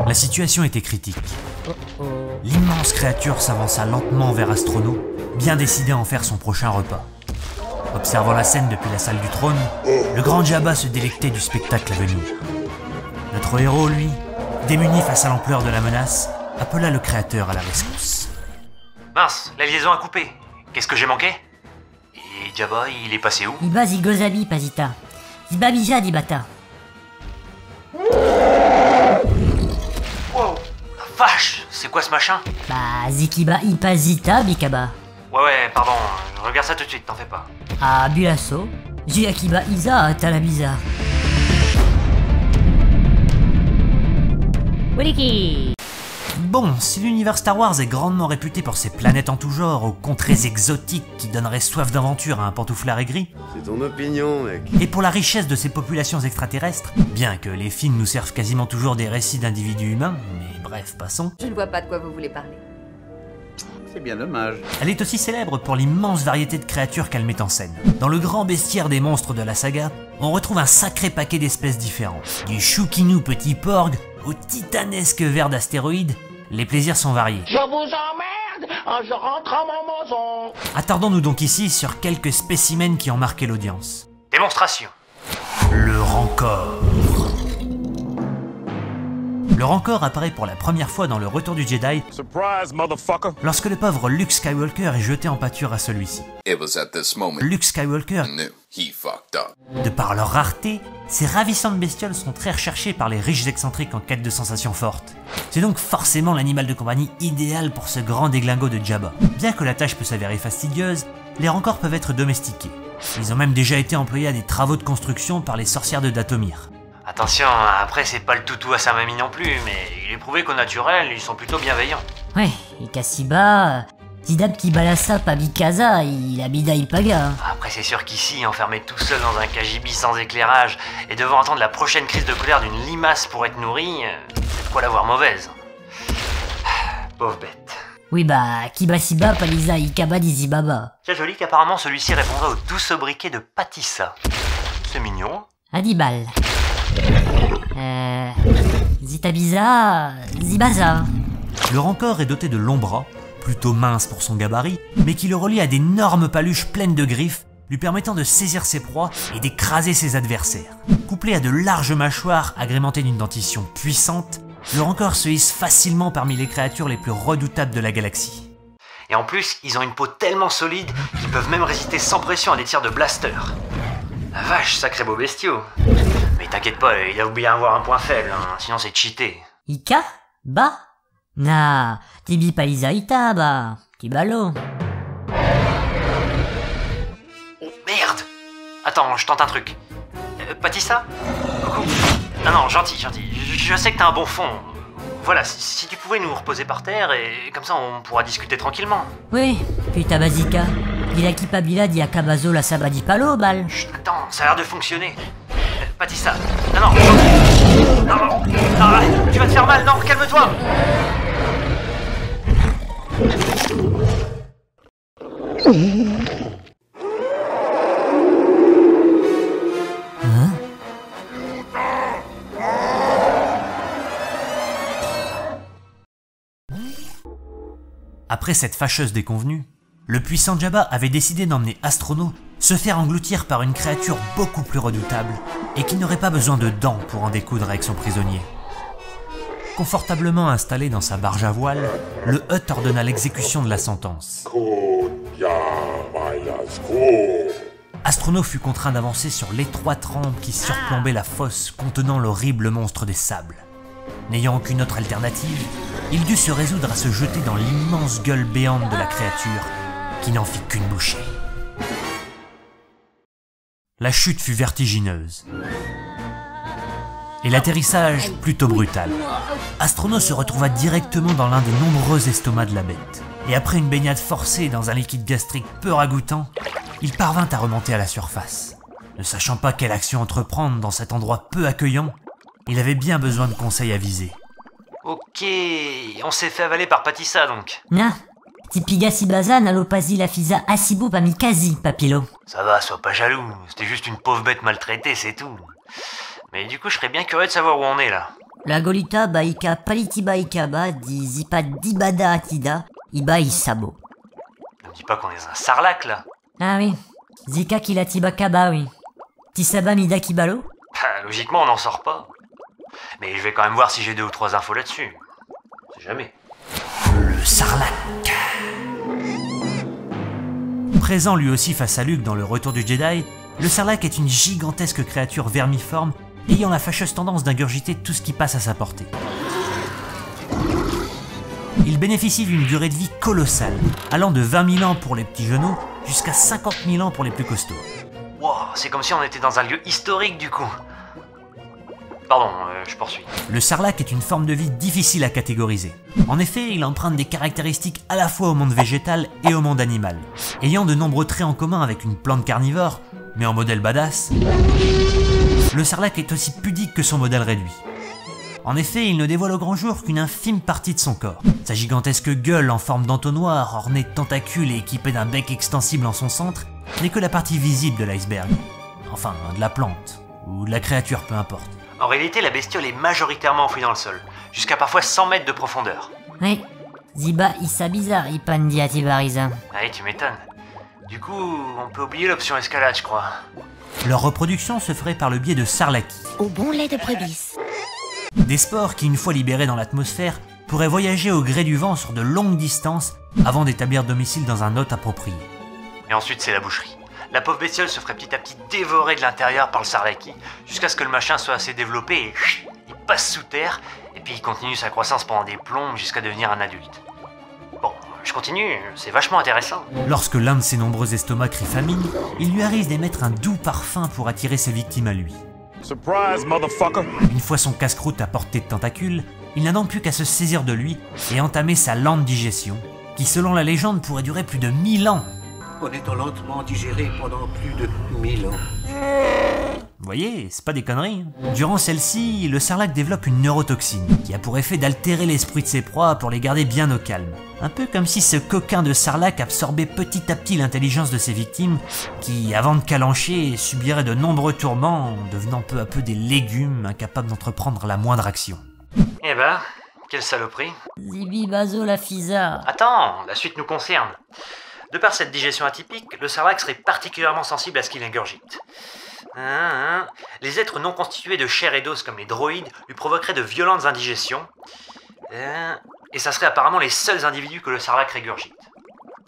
La situation était critique. L'immense créature s'avança lentement vers Astrono, bien décidé à en faire son prochain repas. Observant la scène depuis la salle du trône, le grand Jabba se délectait du spectacle à venir. Notre héros, lui, démuni face à l'ampleur de la menace, appela le créateur à la rescousse. Mince, la liaison a coupé. Qu'est-ce que j'ai manqué? Et Jabba, il est passé où? Iba zigozabi pasita. Zibabija dibata. Wow, la vache, c'est quoi ce machin? Bah zikiba ipazita bikaba. Ouais, pardon, je regarde ça tout de suite, t'en fais pas. Ah bulasso. Juakiba isa talabiza. Wiliki. Bon, si l'univers Star Wars est grandement réputé pour ses planètes en tout genre, aux contrées exotiques qui donneraient soif d'aventure à un pantouflard aigri, C'est ton opinion, mec. et pour la richesse de ses populations extraterrestres, bien que les films nous servent quasiment toujours des récits d'individus humains, mais bref, passons, Je ne vois pas de quoi vous voulez parler. C'est bien dommage. elle est aussi célèbre pour l'immense variété de créatures qu'elle met en scène. Dans le grand bestiaire des monstres de la saga, on retrouve un sacré paquet d'espèces différentes. Du choukinou petit porg au titanesque ver d'astéroïdes, les plaisirs sont variés. Je vous emmerde, je rentre à ma maison. Attardons-nous donc ici sur quelques spécimens qui ont marqué l'audience. Démonstration. Le Rancor. Le Rancor apparaît pour la première fois dans Le Retour du Jedi Surprise, motherfucker! lorsque le pauvre Luke Skywalker est jeté en pâture à celui-ci. It was at this moment Luke Skywalker, I knew he fucked up. de par leur rareté, ces ravissantes bestioles sont très recherchées par les riches excentriques en quête de sensations fortes. C'est donc forcément l'animal de compagnie idéal pour ce grand déglingo de Jabba. Bien que la tâche peut s'avérer fastidieuse, les Rancors peuvent être domestiqués. Ils ont même déjà été employés à des travaux de construction par les sorcières de Dathomir. Attention, après c'est pas le toutou à sa mamie non plus, mais il est prouvé qu'au naturel, ils sont plutôt bienveillants. Ouais, et Kasiba. Zidab qui balassa pabikaza, il habida ipaga. Après c'est sûr qu'ici, enfermé tout seul dans un cagibi sans éclairage, et devant entendre la prochaine crise de colère d'une limace pour être nourri, c'est de quoi l'avoir mauvaise. Pauvre bête. Oui bah, kibasiba palisa ikaba dizibaba. C'est joli qu'apparemment celui-ci répondrait au doux sobriquet de Patissa. C'est mignon. Adibal. Zitabiza, zibaza. Le Rancor est doté de longs bras, plutôt minces pour son gabarit, mais qui le relient à d'énormes paluches pleines de griffes, lui permettant de saisir ses proies et d'écraser ses adversaires. Couplé à de larges mâchoires agrémentées d'une dentition puissante, le Rancor se hisse facilement parmi les créatures les plus redoutables de la galaxie. Et en plus, ils ont une peau tellement solide qu'ils peuvent même résister sans pression à des tirs de blaster. La vache, sacré beau bestiau. Mais t'inquiète pas, il doit bien avoir un point faible, hein, sinon c'est cheaté. Ika? Ba? Na, tibi palisa itaba. Tibalo. Merde! Attends, je tente un truc. Patissa? Coucou? Non, gentil. Je sais que t'as un bon fond. Voilà, si tu pouvais nous reposer par terre, et comme ça on pourra discuter tranquillement. Oui, puta basika. Dila kipabila di akabazo la sabadi palo, bal. Chut, attends, ça a l'air de fonctionner. Patissa, non, arrête, tu vas te faire mal, non, calme-toi. Après cette fâcheuse déconvenue, le puissant Jabba avait décidé d'emmener Astrono se faire engloutir par une créature beaucoup plus redoutable et qui n'aurait pas besoin de dents pour en découdre avec son prisonnier. Confortablement installé dans sa barge à voile, le Hutt ordonna l'exécution de la sentence. Astrono fut contraint d'avancer sur l'étroite rampe qui surplombait la fosse contenant l'horrible monstre des sables. N'ayant aucune autre alternative, il dut se résoudre à se jeter dans l'immense gueule béante de la créature, qui n'en fit qu'une bouchée. La chute fut vertigineuse, et l'atterrissage plutôt brutal. Astrono se retrouva directement dans l'un des nombreux estomacs de la bête, et après une baignade forcée dans un liquide gastrique peu ragoûtant, il parvint à remonter à la surface. Ne sachant pas quelle action entreprendre dans cet endroit peu accueillant, il avait bien besoin de conseils avisés. Ok, on s'est fait avaler par Patissa donc. Na, Tipiga Sibaza nalopasi la fisa asibo pamikazi, papilo. Ça va, sois pas jaloux, c'était juste une pauvre bête maltraitée, c'est tout. Mais du coup, je serais bien curieux de savoir où on est là. La golita baika palitiba ikaba di zipa dibada atida iba isabo. Ne me dis pas qu'on est dans un sarlac là. Ah oui, zika kilatiba kaba oui. Tisaba mida kibalo? Bah, logiquement, on n'en sort pas. Mais je vais quand même voir si j'ai 2 ou 3 infos là-dessus. On sait jamais. Le sarlac. Présent lui aussi face à Luke dans le Retour du Jedi, le sarlac est une gigantesque créature vermiforme ayant la fâcheuse tendance d'ingurgiter tout ce qui passe à sa portée. Il bénéficie d'une durée de vie colossale, allant de 20 000 ans pour les petits genoux jusqu'à 50 000 ans pour les plus costauds. Wow, c'est comme si on était dans un lieu historique du coup. Pardon, je poursuis. Le sarlac est une forme de vie difficile à catégoriser. En effet, il emprunte des caractéristiques à la fois au monde végétal et au monde animal. Ayant de nombreux traits en commun avec une plante carnivore, mais en modèle badass, le sarlac est aussi pudique que son modèle réduit. En effet, il ne dévoile au grand jour qu'une infime partie de son corps. Sa gigantesque gueule en forme d'entonnoir, ornée de tentacules et équipée d'un bec extensible en son centre, n'est que la partie visible de l'iceberg. Enfin, de la plante, ou de la créature, peu importe. En réalité, la bestiole est majoritairement enfouie dans le sol, jusqu'à parfois 100 mètres de profondeur. Oui, ziba isabiza ipandi atibariza. Ah oui, tu m'étonnes. Du coup, on peut oublier l'option escalade, je crois. Leur reproduction se ferait par le biais de sarlaki. Au bon lait de brebis. Des spores qui, une fois libérés dans l'atmosphère, pourraient voyager au gré du vent sur de longues distances avant d'établir domicile dans un hôte approprié. Et ensuite, c'est la boucherie. La pauvre bestiole se ferait petit à petit dévorer de l'intérieur par le sarlaki, jusqu'à ce que le machin soit assez développé et il passe sous terre, et puis il continue sa croissance pendant des plombes jusqu'à devenir un adulte. Bon, je continue, c'est vachement intéressant. Lorsque l'un de ses nombreux estomacs crie famine, il lui arrive d'émettre un doux parfum pour attirer ses victimes à lui. Surprise, motherfucker! Une fois son casse-croûte à portée de tentacules, il n'a donc plus qu'à se saisir de lui et entamer sa lente digestion, qui selon la légende pourrait durer plus de 1000 ans. En étant lentement digéré pendant plus de 1000 ans. Vous voyez, c'est pas des conneries. Durant celle-ci, le sarlac développe une neurotoxine qui a pour effet d'altérer l'esprit de ses proies pour les garder bien au calme. Un peu comme si ce coquin de sarlac absorbait petit à petit l'intelligence de ses victimes qui, avant de calancher, subiraient de nombreux tourments, devenant peu à peu des légumes incapables d'entreprendre la moindre action. Eh ben, quelle saloperie. Zibi bazo la fisa. Attends, la suite nous concerne. De par cette digestion atypique, le sarlac serait particulièrement sensible à ce qu'il ingurgite. Les êtres non constitués de chair et d'os comme les droïdes lui provoqueraient de violentes indigestions. Et ça serait apparemment les seuls individus que le sarlac régurgite.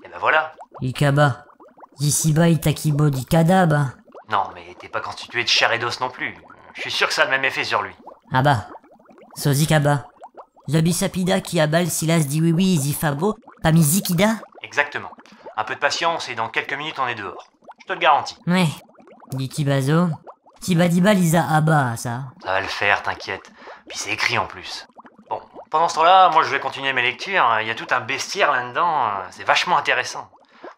Et ben voilà. Ikaba. Zisiba itakibo di kadaba. Non, mais t'es pas constitué de chair et d'os non plus. Je suis sûr que ça a le même effet sur lui. Ah bah. Sozikaba. Zabisapida ki abal silas di wiwi zifabo. Pamizikida. Exactement. Un peu de patience et dans quelques minutes on est dehors. Je te le garantis. Ouais. Dit Tibazo. Tibadiba lisa aba, ça. Ça va le faire, t'inquiète. Puis c'est écrit en plus. Bon, pendant ce temps-là, moi je vais continuer mes lectures. Il y a tout un bestiaire là-dedans. C'est vachement intéressant.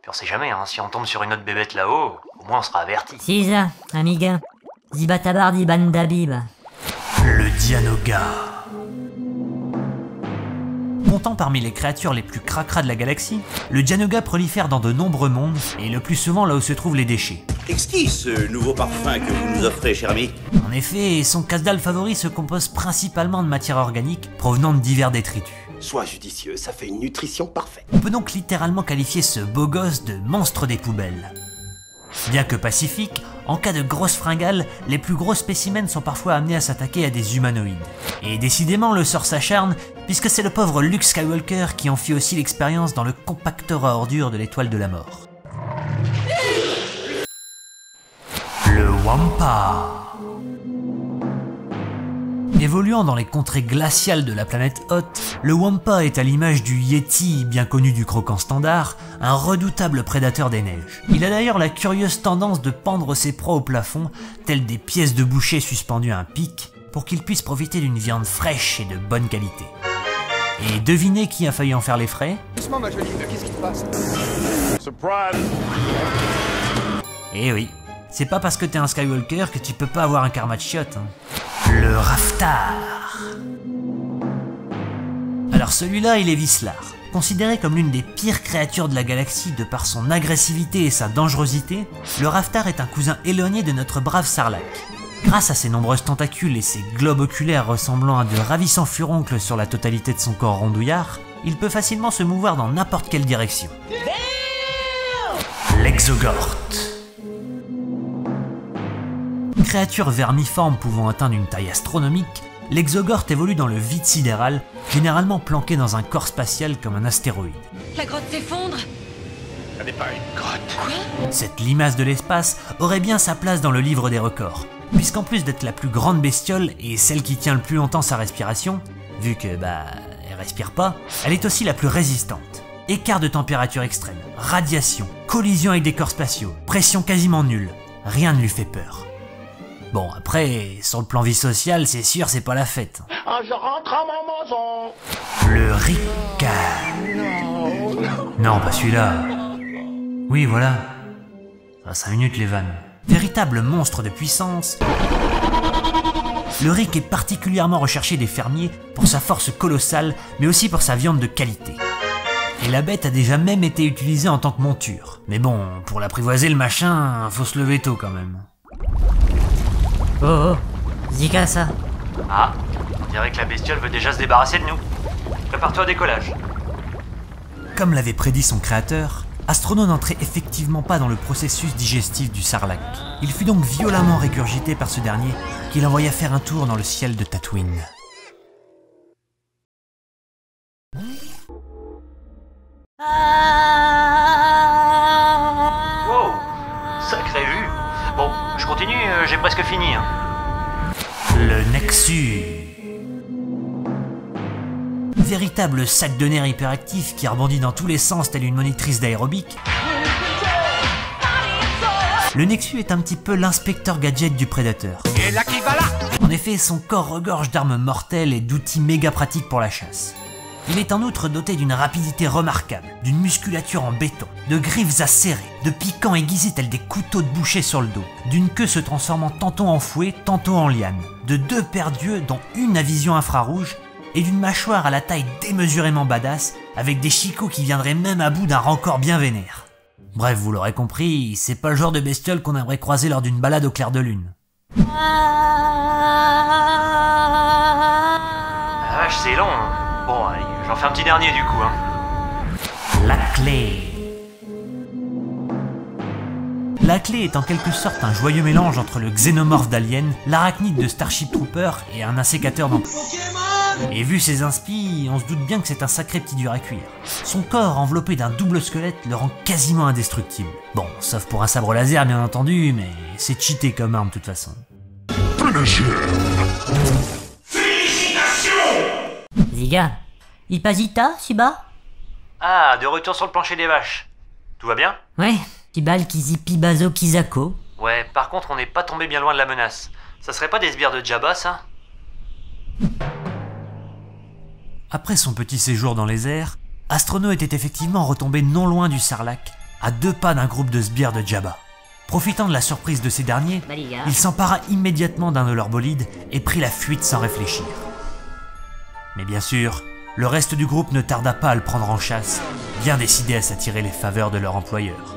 Puis on sait jamais, hein, si on tombe sur une autre bébête là-haut, au moins on sera averti. Sisa, amiga. Zibatabardi bandabib. Le Dianoga. Comptant parmi les créatures les plus cracras de la galaxie, le Dianoga prolifère dans de nombreux mondes, et le plus souvent là où se trouvent les déchets. Exquis ce nouveau parfum que vous nous offrez, cher ami. En effet, son casse-dalle favori se compose principalement de matière organique provenant de divers détritus. Sois judicieux, ça fait une nutrition parfaite. On peut donc littéralement qualifier ce beau gosse de monstre des poubelles. Bien que pacifique, en cas de grosses fringales, les plus gros spécimens sont parfois amenés à s'attaquer à des humanoïdes. Et décidément, le sort s'acharne, puisque c'est le pauvre Luke Skywalker qui en fit aussi l'expérience dans le compacteur à ordures de l'étoile de la mort. Le Wampa. Évoluant dans les contrées glaciales de la planète Hoth, le Wampa est à l'image du Yeti, bien connu du croquant standard, un redoutable prédateur des neiges. Il a d'ailleurs la curieuse tendance de pendre ses proies au plafond, telles des pièces de boucher suspendues à un pic, pour qu'il puisse profiter d'une viande fraîche et de bonne qualité. Et devinez qui a failli en faire les frais? Doucement, ma jolie, qu'est-ce qui se passe? Surprise! Eh oui, c'est pas parce que t'es un Skywalker que tu peux pas avoir un karma de chiotte, hein. Le Raftar. Alors celui-là, il est vicelard. Considéré comme l'une des pires créatures de la galaxie de par son agressivité et sa dangerosité, le Raftar est un cousin éloigné de notre brave Sarlacc. Grâce à ses nombreuses tentacules et ses globes oculaires ressemblant à de ravissants furoncles sur la totalité de son corps rondouillard, il peut facilement se mouvoir dans n'importe quelle direction. L'Exogorth. Créature vermiforme pouvant atteindre une taille astronomique, l'Exogorth évolue dans le vide sidéral, généralement planqué dans un corps spatial comme un astéroïde. La grotte s'effondre. Ça n'est pas une grotte. Quoi? Cette limace de l'espace aurait bien sa place dans le livre des records, puisqu'en plus d'être la plus grande bestiole et celle qui tient le plus longtemps sa respiration, vu que elle respire pas, elle est aussi la plus résistante. Écart de température extrême, radiation, collision avec des corps spatiaux, pression quasiment nulle, rien ne lui fait peur. Bon après, sur le plan vie sociale, c'est sûr c'est pas la fête. Je rentre à ma maison. Le Ricard. Non, pas celui-là. Oui, voilà. À 5 minutes les vannes. Véritable monstre de puissance, le Rick est particulièrement recherché des fermiers pour sa force colossale, mais aussi pour sa viande de qualité. Et la bête a déjà même été utilisée en tant que monture. Mais bon, pour l'apprivoiser le machin, faut se lever tôt quand même. Oh, Zika, ça. Ah, on dirait que la bestiole veut déjà se débarrasser de nous. Prépare-toi au décollage. Comme l'avait prédit son créateur, Astrono n'entrait effectivement pas dans le processus digestif du Sarlacc. Il fut donc violemment régurgité par ce dernier, qui l'envoya faire un tour dans le ciel de Tatooine. Wow, sacrée vue. Bon, je continue, j'ai presque fini. Hein. Le Nexus. Véritable sac de nerfs hyperactif qui rebondit dans tous les sens telle une monitrice d'aérobic, le Nexus est un petit peu l'inspecteur gadget du prédateur. Et là qui va là. En effet, son corps regorge d'armes mortelles et d'outils méga pratiques pour la chasse. Il est en outre doté d'une rapidité remarquable, d'une musculature en béton, de griffes acérées, de piquants aiguisés tels des couteaux de boucher sur le dos, d'une queue se transformant tantôt en fouet, tantôt en liane, de 2 paires d'yeux dont une à vision infrarouge, et d'une mâchoire à la taille démesurément badass, avec des chicots qui viendraient même à bout d'un rancor bien vénère. Bref, vous l'aurez compris, c'est pas le genre de bestiole qu'on aimerait croiser lors d'une balade au clair de lune. La vache, c'est long. Hein. Bon, allez, j'en fais un petit dernier du coup. Hein. La clé. La clé est en quelque sorte un joyeux mélange entre le xénomorphe d'Alien, l'arachnide de Starship Trooper et un insécateur d'emploi. Et vu ses inspi, on se doute bien que c'est un sacré petit dur à cuire. Son corps enveloppé d'un double squelette le rend quasiment indestructible. Bon, sauf pour un sabre laser bien entendu, mais c'est cheaté comme arme de toute façon. Ziga, Ipazita, Siba? Ah, de retour sur le plancher des vaches. Tout va bien? Ouais, Tibal Kizipi Bazo Kizako. Ouais, par contre, on n'est pas tombé bien loin de la menace. Ça serait pas des sbires de Jabba, ça? Après son petit séjour dans les airs, Astrono était effectivement retombé non loin du Sarlacc, à 2 pas d'un groupe de sbires de Jabba. Profitant de la surprise de ces derniers, il s'empara immédiatement d'un de leurs bolides et prit la fuite sans réfléchir. Mais bien sûr, le reste du groupe ne tarda pas à le prendre en chasse, bien décidé à s'attirer les faveurs de leur employeur.